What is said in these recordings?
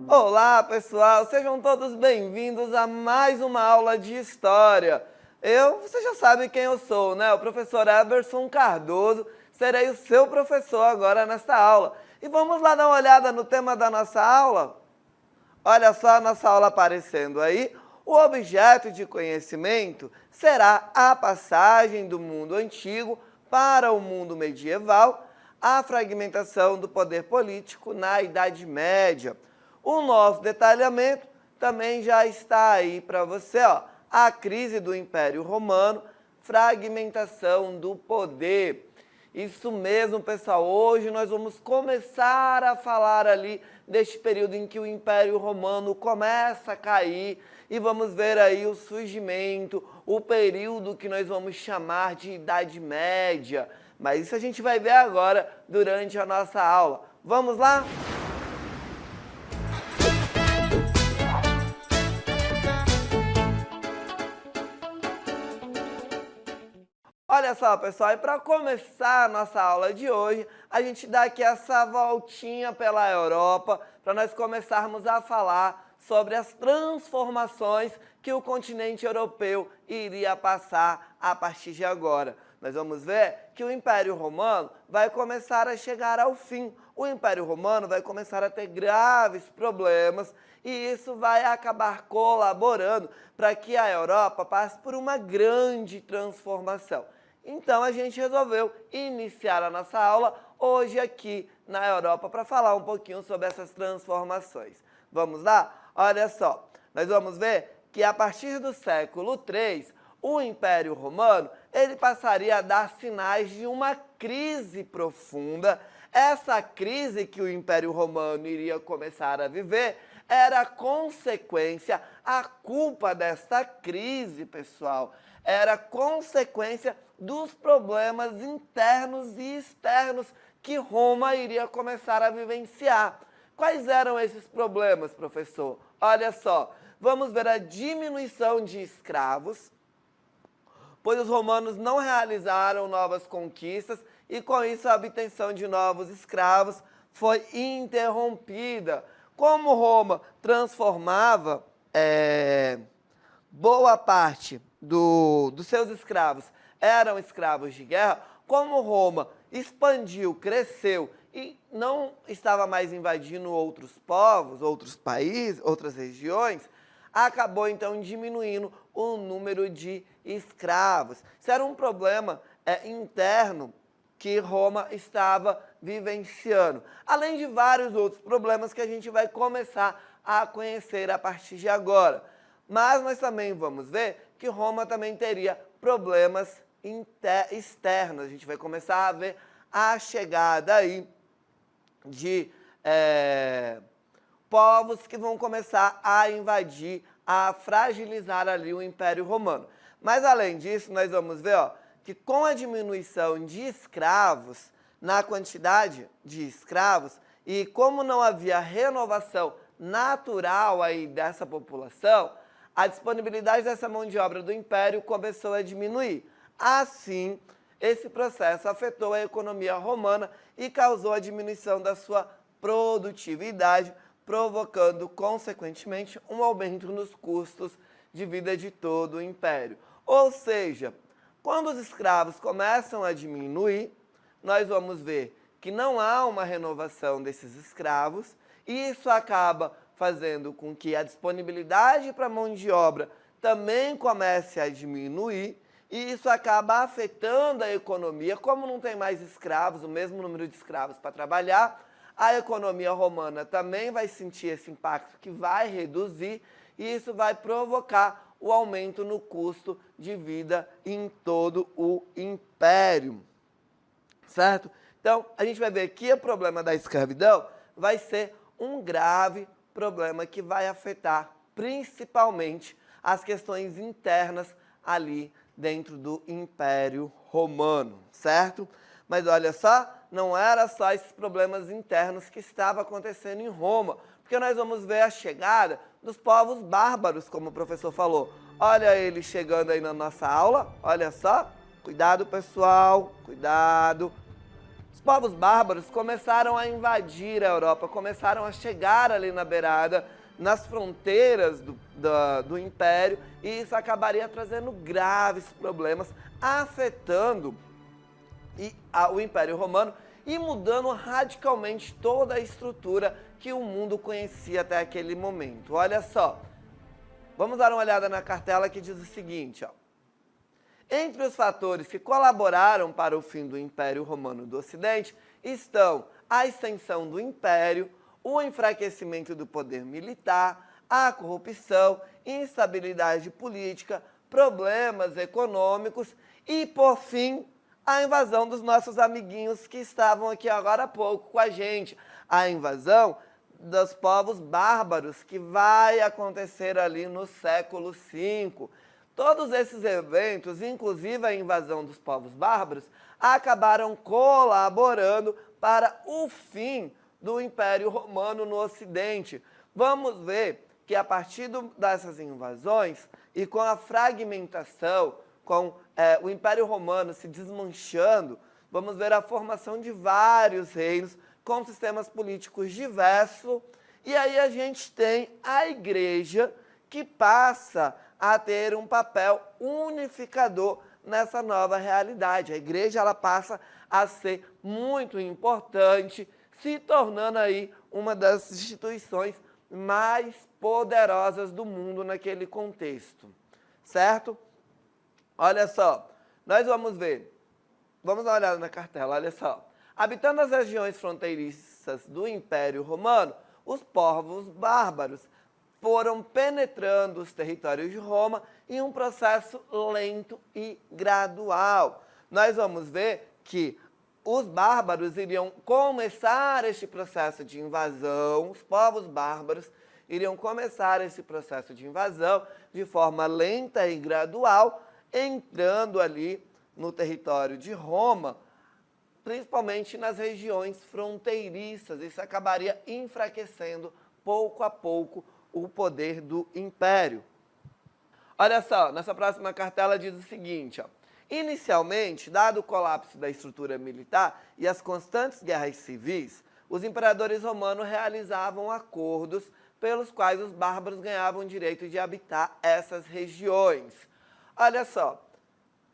Olá, pessoal! Sejam todos bem-vindos a mais uma aula de História. Você já sabe quem eu sou, né? O professor Eberson Cardoso. Serei o seu professor agora nesta aula. E vamos lá dar uma olhada no tema da nossa aula? Olha só a nossa aula aparecendo aí. O objeto de conhecimento será a passagem do mundo antigo para o mundo medieval, a fragmentação do poder político na Idade Média. O nosso detalhamento também já está aí para você, ó. A crise do Império Romano, fragmentação do poder. Isso mesmo, pessoal. Hoje nós vamos começar a falar ali deste período em que o Império Romano começa a cair e vamos ver aí o surgimento, o período que nós vamos chamar de Idade Média. Mas isso a gente vai ver agora durante a nossa aula. Vamos lá? Olha só, pessoal, e para começar a nossa aula de hoje, a gente dá aqui essa voltinha pela Europa, para nós começarmos a falar sobre as transformações que o continente europeu iria passar a partir de agora. Nós vamos ver que o Império Romano vai começar a chegar ao fim. O Império Romano vai começar a ter graves problemas e isso vai acabar colaborando para que a Europa passe por uma grande transformação. Então, a gente resolveu iniciar a nossa aula hoje aqui na Europa para falar um pouquinho sobre essas transformações. Vamos lá? Olha só, nós vamos ver que a partir do século III, o Império Romano ele passaria a dar sinais de uma crise profunda. Essa crise que o Império Romano iria começar a viver era consequência, a culpa desta crise, pessoal, era consequência dos problemas internos e externos que Roma iria começar a vivenciar. Quais eram esses problemas, professor? Olha só, vamos ver a diminuição de escravos, pois os romanos não realizaram novas conquistas e com isso a obtenção de novos escravos foi interrompida. Como Roma transformava boa parte dos seus escravos eram escravos de guerra, como Roma expandiu, cresceu e não estava mais invadindo outros povos, outros países, outras regiões, acabou então diminuindo o número de escravos. Isso era um problema interno que Roma estava vivenciando, além de vários outros problemas que a gente vai começar a conhecer a partir de agora. Mas nós também vamos ver que Roma também teria problemas externos. A gente vai começar a ver a chegada aí de povos que vão começar a invadir, a fragilizar ali o Império Romano. Mas além disso, nós vamos ver que com a diminuição de escravos, na quantidade de escravos, e como não havia renovação natural aí dessa população, a disponibilidade dessa mão de obra do Império começou a diminuir. Assim, esse processo afetou a economia romana e causou a diminuição da sua produtividade, provocando, consequentemente, um aumento nos custos de vida de todo o Império. Ou seja, quando os escravos começam a diminuir, nós vamos ver que não há uma renovação desses escravos e isso acaba fazendo com que a disponibilidade para a mão de obra também comece a diminuir e isso acaba afetando a economia. Como não tem mais escravos, o mesmo número de escravos para trabalhar, a economia romana também vai sentir esse impacto que vai reduzir e isso vai provocar o aumento no custo de vida em todo o Império, certo? Então, a gente vai ver que o problema da escravidão vai ser um grave problema que vai afetar principalmente as questões internas ali dentro do Império Romano, certo? Mas olha só, não era só esses problemas internos que estavam acontecendo em Roma, porque nós vamos ver a chegada dos povos bárbaros, como o professor falou. Olha ele chegando aí na nossa aula, olha só. Cuidado, pessoal, cuidado. Os povos bárbaros começaram a invadir a Europa, começaram a chegar ali na beirada, nas fronteiras do Império, e isso acabaria trazendo graves problemas, afetando o Império Romano e mudando radicalmente toda a estrutura que o mundo conhecia até aquele momento. Olha só, vamos dar uma olhada na cartela que diz o seguinte, ó. Entre os fatores que colaboraram para o fim do Império Romano do Ocidente estão a extensão do Império, o enfraquecimento do poder militar, a corrupção, instabilidade política, problemas econômicos e, por fim, a invasão dos nossos amiguinhos que estavam aqui agora há pouco com a gente. A invasão dos povos bárbaros que vai acontecer ali no século V. Todos esses eventos, inclusive a invasão dos povos bárbaros, acabaram colaborando para o fim do Império Romano no Ocidente. Vamos ver que a partir dessas invasões e com a fragmentação, com o Império Romano se desmanchando, vamos ver a formação de vários reinos com sistemas políticos diversos. E aí a gente tem a Igreja que passa a ter um papel unificador nessa nova realidade. A Igreja ela passa a ser muito importante, se tornando aí uma das instituições mais poderosas do mundo naquele contexto, certo? Olha só, nós vamos ver, vamos dar uma olhada na cartela, olha só. Habitando as regiões fronteiriças do Império Romano, os povos bárbaros foram penetrando os territórios de Roma em um processo lento e gradual. Nós vamos ver que os bárbaros iriam começar este processo de invasão, os povos bárbaros iriam começar esse processo de invasão de forma lenta e gradual, entrando ali no território de Roma, principalmente nas regiões fronteiriças. Isso acabaria enfraquecendo pouco a pouco o poder do império. Olha só, nossa próxima cartela diz o seguinte, ó. Inicialmente, dado o colapso da estrutura militar e as constantes guerras civis, os imperadores romanos realizavam acordos pelos quais os bárbaros ganhavam o direito de habitar essas regiões. Olha só,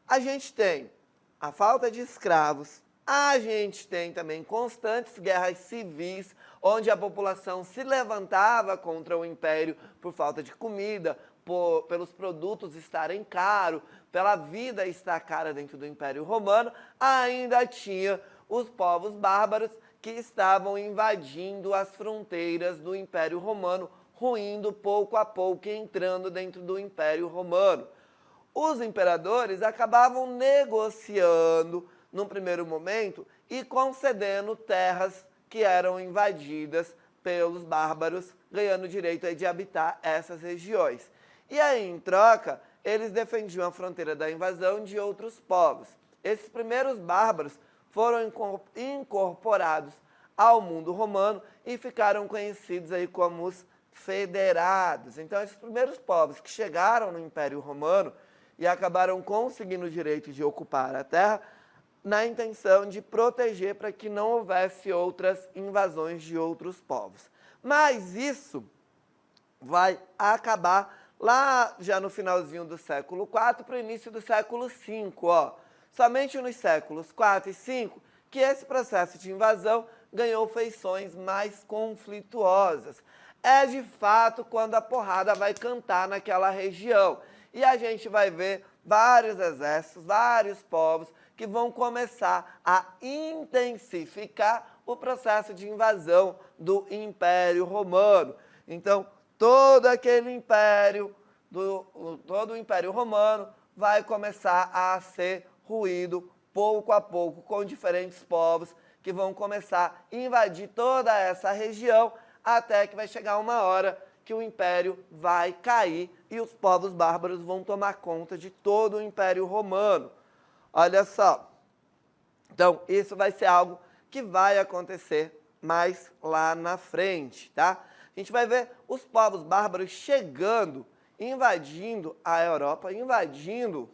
a gente tem a falta de escravos, a gente tem também constantes guerras civis, onde a população se levantava contra o império por falta de comida, pelos produtos estarem caros, pela vida estar cara dentro do Império Romano. Ainda tinha os povos bárbaros que estavam invadindo as fronteiras do Império Romano, ruindo pouco a pouco e entrando dentro do Império Romano. Os imperadores acabavam negociando num primeiro momento e concedendo terras que eram invadidas pelos bárbaros, ganhando o direito de habitar essas regiões. E aí, em troca, eles defendiam a fronteira da invasão de outros povos. Esses primeiros bárbaros foram incorporados ao mundo romano e ficaram conhecidos aí como os federados. Então, esses primeiros povos que chegaram no Império Romano e acabaram conseguindo o direito de ocupar a terra, na intenção de proteger para que não houvesse outras invasões de outros povos. Mas isso vai acabar lá já no finalzinho do século IV para o início do século V. Ó. Somente nos séculos IV e V que esse processo de invasão ganhou feições mais conflituosas. É de fato quando a porrada vai cantar naquela região. E a gente vai ver vários exércitos, vários povos que vão começar a intensificar o processo de invasão do Império Romano. Então, todo aquele império, todo o Império Romano vai começar a ser ruído pouco a pouco, com diferentes povos que vão começar a invadir toda essa região, até que vai chegar uma hora que o império vai cair e os povos bárbaros vão tomar conta de todo o Império Romano. Olha só. Então, isso vai ser algo que vai acontecer mais lá na frente, tá? A gente vai ver os povos bárbaros chegando, invadindo a Europa, invadindo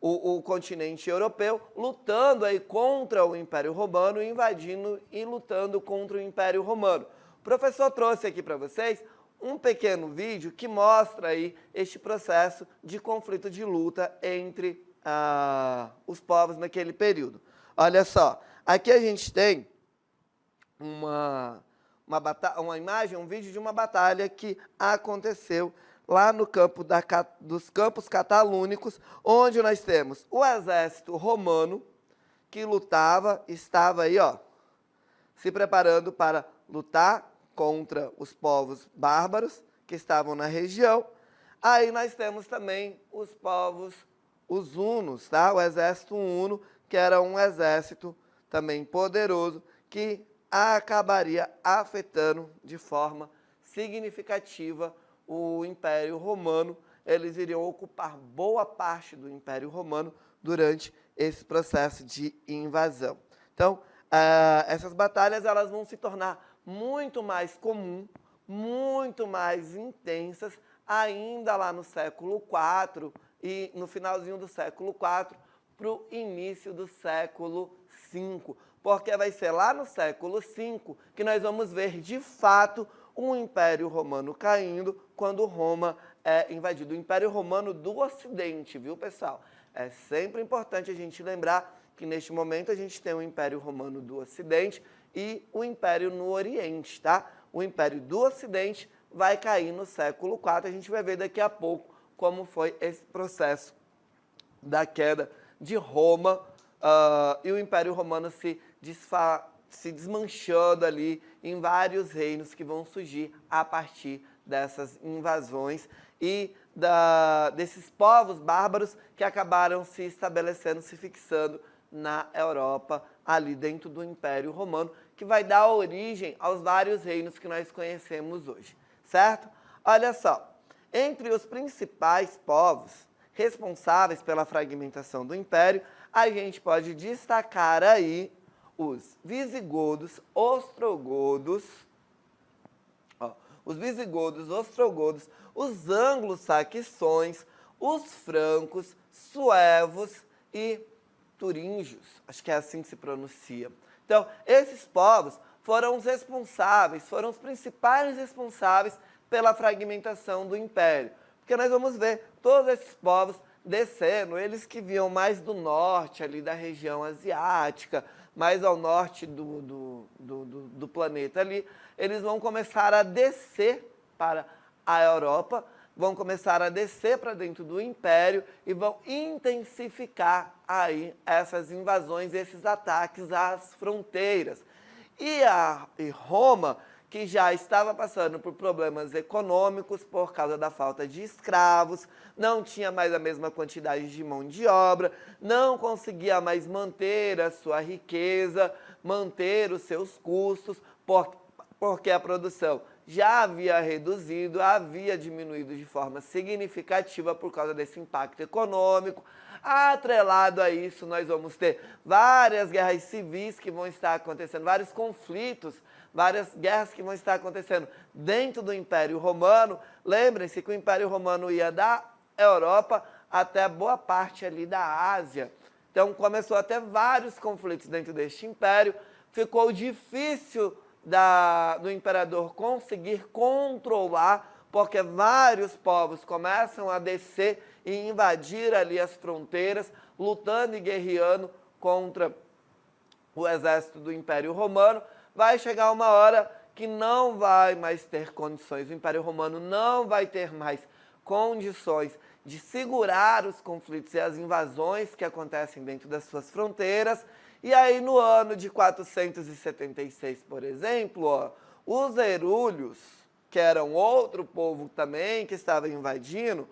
o continente europeu, lutando aí contra o Império Romano, invadindo e lutando contra o Império Romano. O professor trouxe aqui para vocês um pequeno vídeo que mostra aí este processo de conflito de luta entre os povos naquele período. Olha só, aqui a gente tem uma imagem, um vídeo de uma batalha que aconteceu lá no campo dos Campos Catalúnicos, onde nós temos o exército romano que estava aí, ó, se preparando para lutar contra os povos bárbaros que estavam na região. Aí nós temos também os povos, os hunos, tá? O exército huno, que era um exército também poderoso, que acabaria afetando de forma significativa o Império Romano. Eles iriam ocupar boa parte do Império Romano durante esse processo de invasão. Então, essas batalhas elas vão se tornar muito mais comum, muito mais intensas, ainda lá no século IV e no finalzinho do século IV para o início do século V, porque vai ser lá no século V que nós vamos ver de fato o Império Romano caindo, quando Roma é invadido. O Império Romano do Ocidente, viu, pessoal? É sempre importante a gente lembrar que neste momento a gente tem o Império Romano do Ocidente e o Império no Oriente, tá? O Império do Ocidente vai cair no século IV, a gente vai ver daqui a pouco como foi esse processo da queda de Roma e o Império Romano se desmanchando ali em vários reinos que vão surgir a partir dessas invasões e desses povos bárbaros que acabaram se estabelecendo, se fixando na Europa, ali dentro do Império Romano, que vai dar origem aos vários reinos que nós conhecemos hoje, certo? Olha só, entre os principais povos responsáveis pela fragmentação do Império, a gente pode destacar aí os visigodos, ostrogodos, os anglo-saxões, os francos, suevos e turíngios, acho que é assim que se pronuncia. Então, esses povos foram os responsáveis, foram os principais responsáveis pela fragmentação do Império. Porque nós vamos ver todos esses povos descendo, eles que vinham mais do norte, ali da região asiática, mais ao norte do planeta ali, eles vão começar a descer para a Europa, vão começar a descer para dentro do Império e vão intensificar aí essas invasões, esses ataques às fronteiras. E Roma, que já estava passando por problemas econômicos por causa da falta de escravos, não tinha mais a mesma quantidade de mão de obra, não conseguia mais manter a sua riqueza, manter os seus custos, porque a produção já havia reduzido, havia diminuído de forma significativa por causa desse impacto econômico. Atrelado a isso, nós vamos ter várias guerras civis que vão estar acontecendo, vários conflitos, várias guerras que vão estar acontecendo dentro do Império Romano. Lembrem-se que o Império Romano ia da Europa até boa parte ali da Ásia. Então começou a ter vários conflitos dentro deste império. Ficou difícil do imperador conseguir controlar, porque vários povos começam a descer e invadir ali as fronteiras, lutando e guerreando contra o exército do Império Romano. Vai chegar uma hora que não vai mais ter condições, o Império Romano não vai ter mais condições de segurar os conflitos e as invasões que acontecem dentro das suas fronteiras. E aí, no ano de 476, por exemplo, os herúlios, que eram outro povo também que estava invadindo,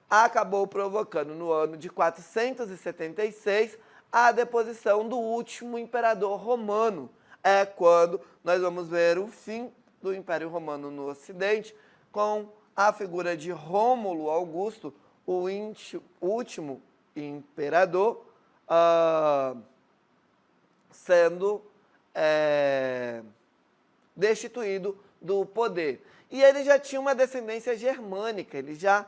acabou provocando no ano de 476 a deposição do último imperador romano. É quando nós vamos ver o fim do Império Romano no Ocidente, com a figura de Rômulo Augusto, o último imperador, sendo destituído do poder. E ele já tinha uma descendência germânica, ele já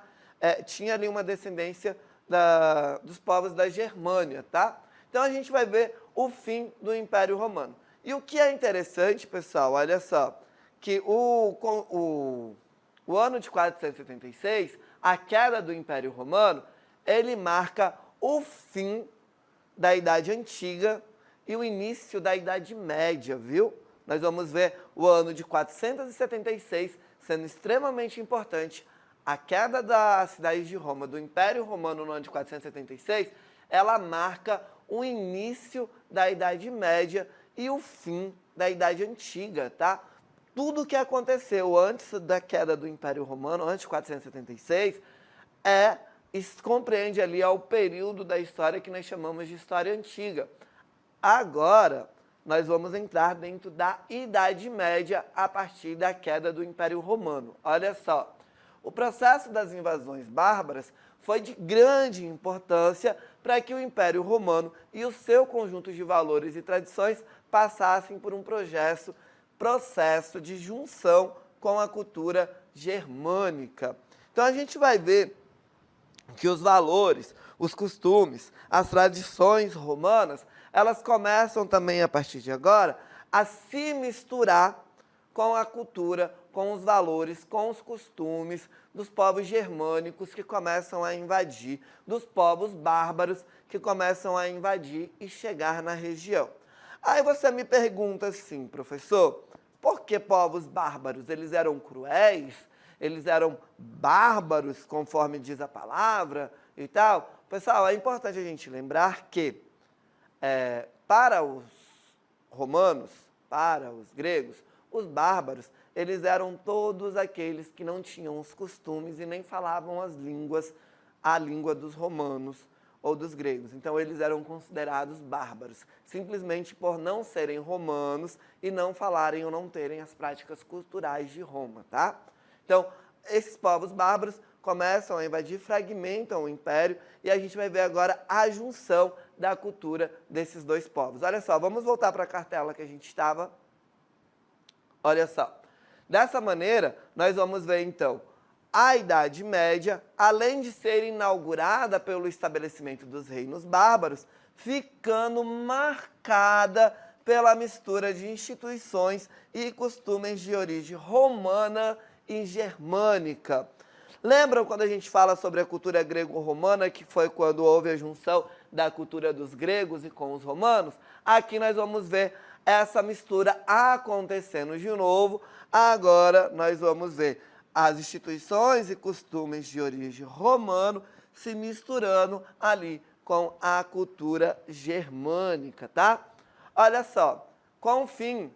tinha ali uma descendência dos povos da Germânia, tá? Então a gente vai ver o fim do Império Romano. E o que é interessante, pessoal, olha só, que o ano de 476, a queda do Império Romano, ele marca o fim da Idade Antiga e o início da Idade Média, viu? Nós vamos ver o ano de 476 sendo extremamente importante. A queda da cidade de Roma, do Império Romano no ano de 476, ela marca o início da Idade Média e o fim da Idade Antiga, tá? Tudo o que aconteceu antes da queda do Império Romano, antes de 476, compreende ali ao período da história que nós chamamos de História Antiga. Agora, nós vamos entrar dentro da Idade Média a partir da queda do Império Romano. Olha só, o processo das invasões bárbaras foi de grande importância para que o Império Romano e o seu conjunto de valores e tradições passassem por um processo de junção com a cultura germânica. Então a gente vai ver que os valores, os costumes, as tradições romanas, elas começam também a partir de agora a se misturar com a cultura, com os valores, com os costumes dos povos germânicos que começam a invadir, dos povos bárbaros que começam a invadir e chegar na região. Aí você me pergunta assim, professor, por que povos bárbaros? Eles eram cruéis? Eles eram bárbaros, conforme diz a palavra e tal? Pessoal, é importante a gente lembrar que para os romanos, para os gregos, os bárbaros, eles eram todos aqueles que não tinham os costumes e nem falavam a língua dos romanos ou dos gregos. Então, eles eram considerados bárbaros, simplesmente por não serem romanos e não falarem ou não terem as práticas culturais de Roma, tá? Então, esses povos bárbaros começam a invadir, fragmentam o império e a gente vai ver agora a junção da cultura desses dois povos. Olha só, vamos voltar para a cartela que a gente estava. Olha só, dessa maneira, nós vamos ver então a Idade Média, além de ser inaugurada pelo estabelecimento dos reinos bárbaros, ficando marcada pela mistura de instituições e costumes de origem romana e germânica. Lembram quando a gente fala sobre a cultura grego-romana, que foi quando houve a junção da cultura dos gregos e com os romanos? Aqui nós vamos ver essa mistura acontecendo de novo. Agora nós vamos ver as instituições e costumes de origem romano se misturando ali com a cultura germânica, tá? Olha só, com o fim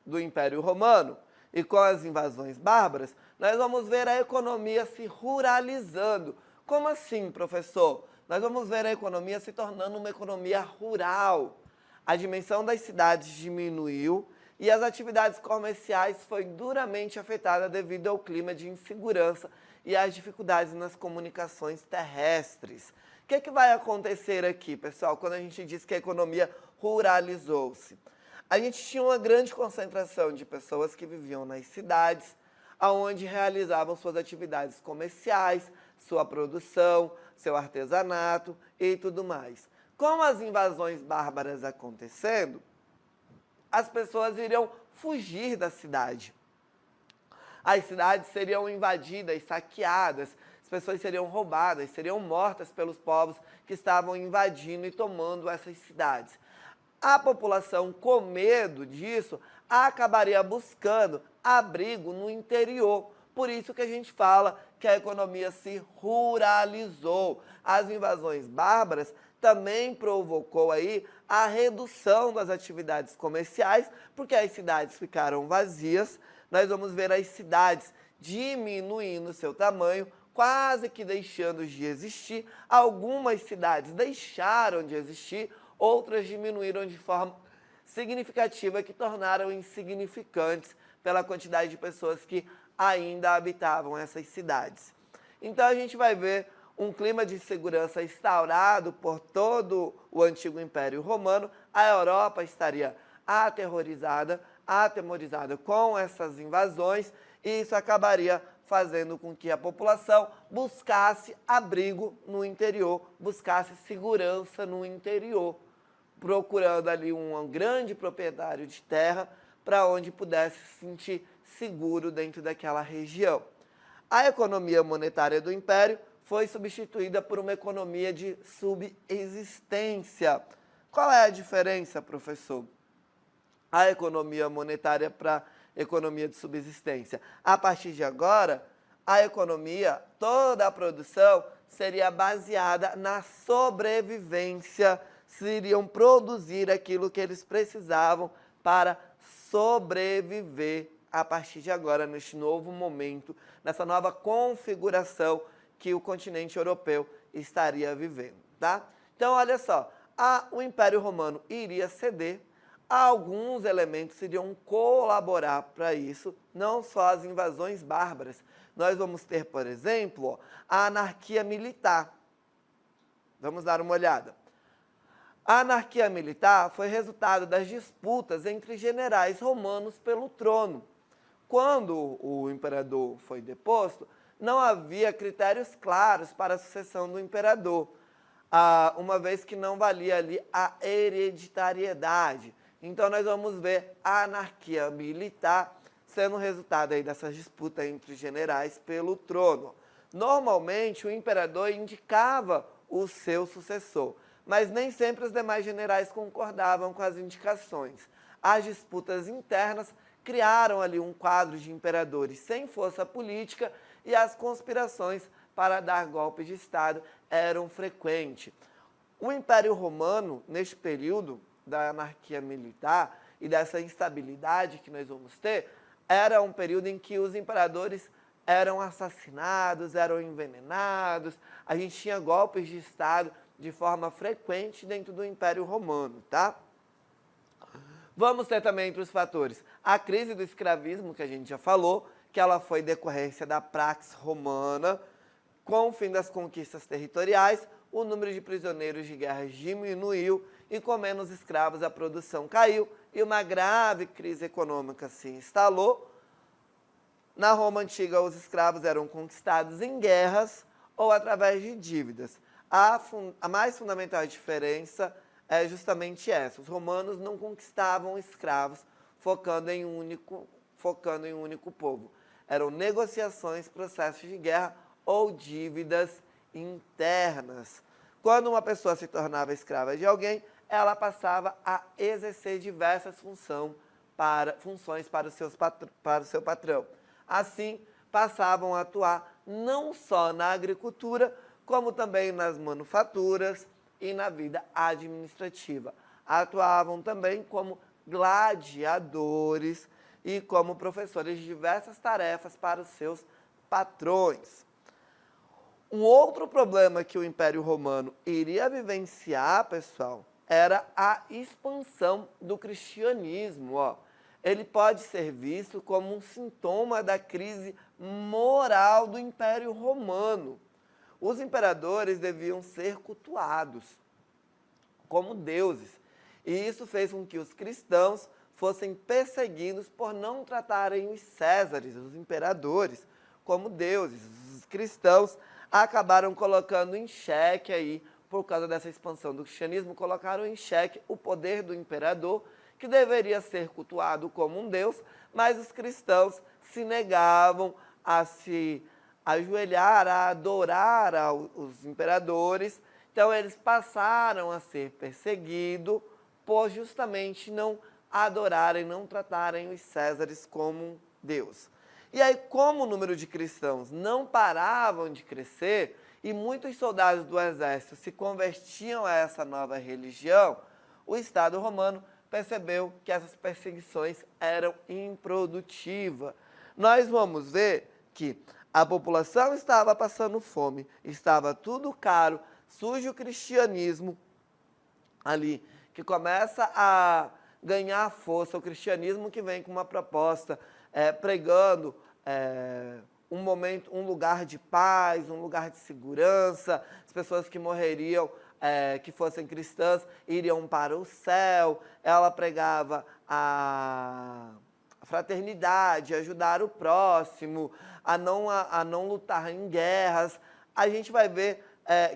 do Império Romano e com as invasões bárbaras, nós vamos ver a economia se ruralizando. Como assim, professor? Nós vamos ver a economia se tornando uma economia rural. A dimensão das cidades diminuiu e as atividades comerciais foi duramente afetada devido ao clima de insegurança e às dificuldades nas comunicações terrestres. O que vai acontecer aqui, pessoal, quando a gente diz que a economia ruralizou-se? A gente tinha uma grande concentração de pessoas que viviam nas cidades, onde realizavam suas atividades comerciais, sua produção, seu artesanato e tudo mais. Com as invasões bárbaras acontecendo, as pessoas iriam fugir da cidade. As cidades seriam invadidas, saqueadas, as pessoas seriam roubadas, seriam mortas pelos povos que estavam invadindo e tomando essas cidades. A população, com medo disso, acabaria buscando abrigo no interior. Por isso que a gente fala que a economia se ruralizou. As invasões bárbaras também provocou aí a redução das atividades comerciais, porque as cidades ficaram vazias. Nós vamos ver as cidades diminuindo seu tamanho, quase que deixando de existir. Algumas cidades deixaram de existir, outras diminuíram de forma significativa, que tornaram insignificantes pela quantidade de pessoas que ainda habitavam essas cidades. Então a gente vai ver um clima de insegurança instaurado por todo o antigo Império Romano. A Europa estaria atemorizada com essas invasões, e isso acabaria fazendo com que a população buscasse abrigo no interior, buscasse segurança no interior, procurando ali um grande proprietário de terra para onde pudesse se sentir seguro dentro daquela região. A economia monetária do Império foi substituída por uma economia de subsistência. Qual é a diferença, professor? A economia monetária para a economia de subsistência. A partir de agora, a economia, toda a produção seria baseada na sobrevivência, iriam produzir aquilo que eles precisavam para sobreviver a partir de agora, neste novo momento, nessa nova configuração que o continente europeu estaria vivendo, tá? Então, olha só, o Império Romano iria ceder, alguns elementos iriam colaborar para isso, não só as invasões bárbaras. Nós vamos ter, por exemplo, a anarquia militar. Vamos dar uma olhada. A anarquia militar foi resultado das disputas entre generais romanos pelo trono. Quando o imperador foi deposto, não havia critérios claros para a sucessão do imperador, uma vez que não valia ali a hereditariedade. Então, nós vamos ver a anarquia militar sendo resultado aí dessa disputa entre generais pelo trono. Normalmente, o imperador indicava o seu sucessor, mas nem sempre os demais generais concordavam com as indicações. As disputas internas criaram ali um quadro de imperadores sem força política e as conspirações para dar golpes de Estado eram frequentes. O Império Romano, neste período da anarquia militar e dessa instabilidade que nós vamos ter, era um período em que os imperadores eram assassinados, eram envenenados, a gente tinha golpes de Estado de forma frequente dentro do Império Romano, tá? Vamos ter também entre os fatores a crise do escravismo, que a gente já falou, que ela foi decorrência da praxis romana. Com o fim das conquistas territoriais, o número de prisioneiros de guerra diminuiu e com menos escravos a produção caiu e uma grave crise econômica se instalou. Na Roma antiga, os escravos eram conquistados em guerras ou através de dívidas. A mais fundamental diferença é justamente essa. Os romanos não conquistavam escravos focando em um único povo. Eram negociações, processos de guerra ou dívidas internas. Quando uma pessoa se tornava escrava de alguém, ela passava a exercer diversas funções para o seu patrão. Assim, passavam a atuar não só na agricultura, como também nas manufaturas e na vida administrativa. Atuavam também como gladiadores e como professores de diversas tarefas para os seus patrões. Um outro problema que o Império Romano iria vivenciar, pessoal, era a expansão do cristianismo. Ele pode ser visto como um sintoma da crise moral do Império Romano. Os imperadores deviam ser cultuados como deuses, e isso fez com que os cristãos fossem perseguidos por não tratarem os césares, os imperadores, como deuses. Os cristãos acabaram colocando em xeque aí, por causa dessa expansão do cristianismo, colocaram em xeque o poder do imperador, que deveria ser cultuado como um deus, mas os cristãos se negavam a se ajoelhar, a adorar os imperadores. Então, eles passaram a ser perseguidos por justamente não adorarem, não tratarem os césares como Deus. E aí, como o número de cristãos não paravam de crescer e muitos soldados do exército se convertiam a essa nova religião, o Estado romano percebeu que essas perseguições eram improdutivas. Nós vamos ver que a população estava passando fome, estava tudo caro, surge o cristianismo ali, que começa a ganhar força, o cristianismo que vem com uma proposta pregando um lugar de paz, um lugar de segurança. As pessoas que morreriam, que fossem cristãs, iriam para o céu. Ela pregava a fraternidade, ajudar o próximo, a não lutar em guerras. A gente vai ver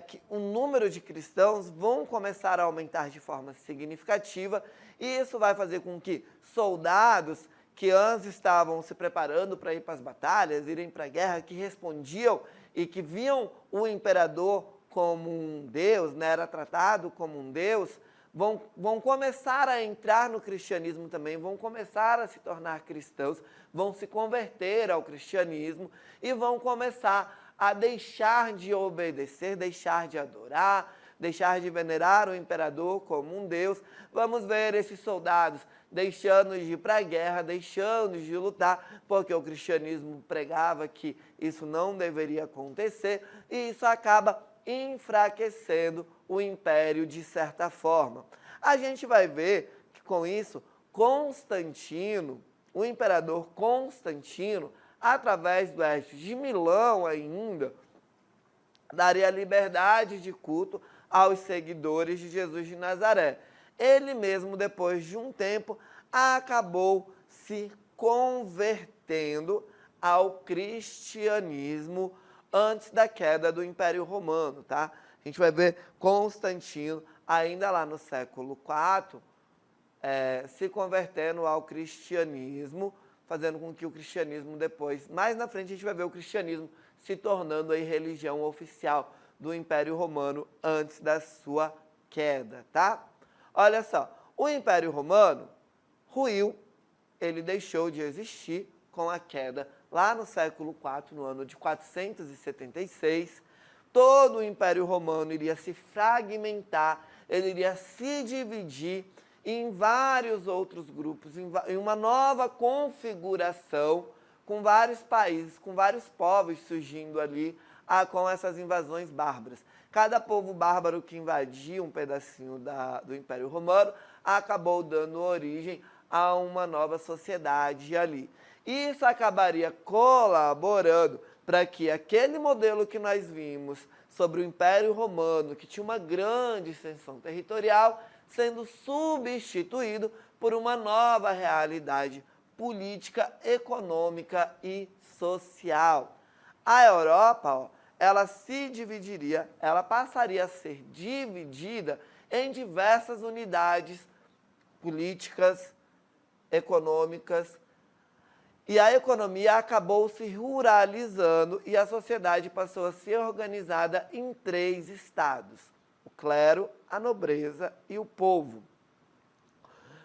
que o número de cristãos vão começar a aumentar de forma significativa, e isso vai fazer com que soldados que antes estavam se preparando para ir para as batalhas, irem para a guerra, que respondiam e que viam o imperador como um Deus, né, era tratado como um Deus, vão começar a entrar no cristianismo também, vão começar a se tornar cristãos, vão se converter ao cristianismo e vão começar a deixar de obedecer, deixar de adorar, deixar de venerar o imperador como um Deus. Vamos ver esses soldados deixando de ir para a guerra, deixando de lutar, porque o cristianismo pregava que isso não deveria acontecer, e isso acaba enfraquecendo o império de certa forma. A gente vai ver que com isso, Constantino, o imperador Constantino, através do Edito de Milão ainda, daria liberdade de culto aos seguidores de Jesus de Nazaré. Ele mesmo, depois de um tempo, acabou se convertendo ao cristianismo antes da queda do Império Romano, tá? A gente vai ver Constantino, ainda lá no século IV, se convertendo ao cristianismo, fazendo com que o cristianismo depois, mais na frente a gente vai ver o cristianismo se tornando a religião oficial do Império Romano antes da sua queda, tá? Olha só, o Império Romano ruiu, ele deixou de existir com a queda lá no século IV, no ano de 476. Todo o Império Romano iria se fragmentar, ele iria se dividir em vários outros grupos, em uma nova configuração, com vários países, com vários povos surgindo ali, com essas invasões bárbaras. Cada povo bárbaro que invadia um pedacinho do Império Romano acabou dando origem a uma nova sociedade ali. Isso acabaria colaborando para que aquele modelo que nós vimos sobre o Império Romano, que tinha uma grande extensão territorial, sendo substituído por uma nova realidade política, econômica e social. A Europa, ela se dividiria, ela passaria a ser dividida em diversas unidades políticas, econômicas, e a economia acabou se ruralizando e a sociedade passou a ser organizada em 3 estados: o clero, a nobreza e o povo.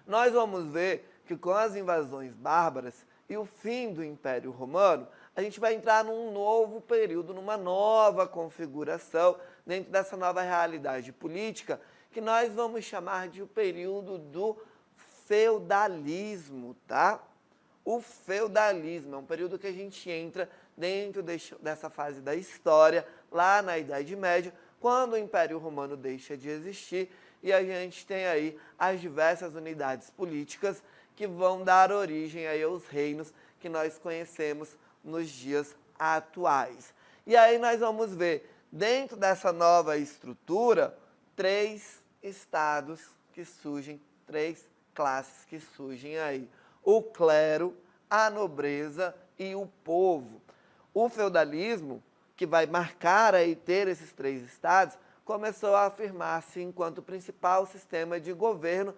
Nós vamos ver que com as invasões bárbaras e o fim do Império Romano, a gente vai entrar num novo período, numa nova configuração, dentro dessa nova realidade política, que nós vamos chamar de o período do feudalismo, tá? O feudalismo é um período que a gente entra dentro dessa fase da história, lá na Idade Média, quando o Império Romano deixa de existir, e a gente tem aí as diversas unidades políticas que vão dar origem aí aos reinos que nós conhecemos nos dias atuais. E aí nós vamos ver, dentro dessa nova estrutura, 3 estados que surgem, 3 classes que surgem aí: o clero, a nobreza e o povo. O feudalismo, que vai marcar aí ter esses 3 estados, começou a afirmar-se enquanto principal sistema de governo,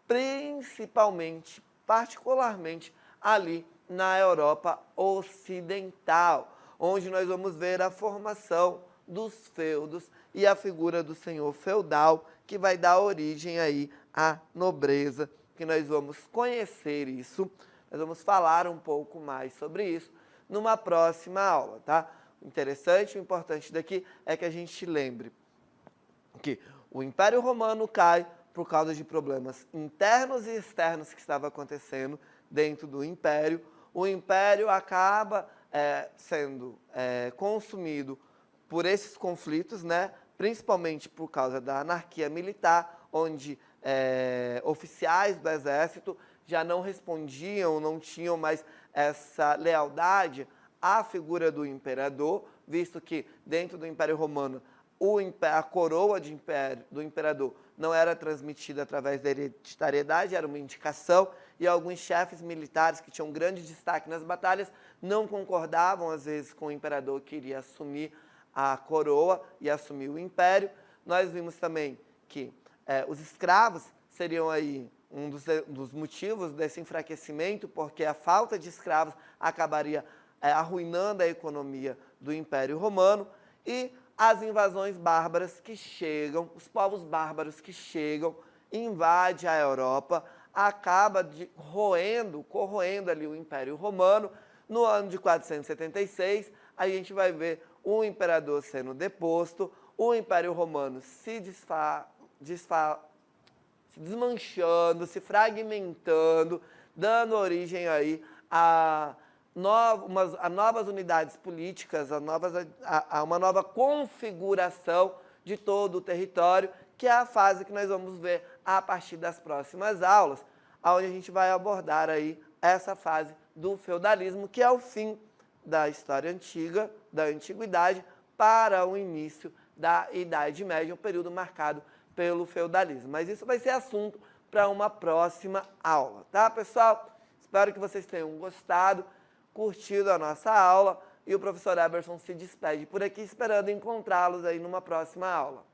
principalmente, particularmente ali na Europa Ocidental, onde nós vamos ver a formação dos feudos e a figura do senhor feudal, que vai dar origem aí à nobreza, que nós vamos conhecer isso, nós vamos falar um pouco mais sobre isso numa próxima aula, tá? O interessante, o importante daqui é que a gente lembre que o Império Romano cai por causa de problemas internos e externos que estavam acontecendo dentro do Império. O Império acaba sendo consumido por esses conflitos, né? Principalmente por causa da anarquia militar, onde oficiais do exército já não respondiam, não tinham mais essa lealdade à figura do imperador, visto que dentro do Império Romano a coroa do imperador não era transmitida através da hereditariedade, era uma indicação, e alguns chefes militares que tinham grande destaque nas batalhas não concordavam, às vezes, com o imperador que iria assumir a coroa e assumir o império. Nós vimos também que os escravos seriam aí um dos motivos desse enfraquecimento, porque a falta de escravos acabaria arruinando a economia do Império Romano, e as invasões bárbaras que chegam, os povos bárbaros que chegam, invadem a Europa, acaba corroendo ali o Império Romano. No ano de 476, a gente vai ver o imperador sendo deposto, o Império Romano se desmanchando, se fragmentando, dando origem aí a novas unidades políticas, a uma nova configuração de todo o território, que é a fase que nós vamos ver a partir das próximas aulas, onde a gente vai abordar aí essa fase do feudalismo, que é o fim da história antiga, da antiguidade, para o início da Idade Média, um período marcado pelo feudalismo. Mas isso vai ser assunto para uma próxima aula, tá, pessoal? Espero que vocês tenham gostado, curtido a nossa aula, e o professor Eberson se despede por aqui, esperando encontrá-los aí numa próxima aula.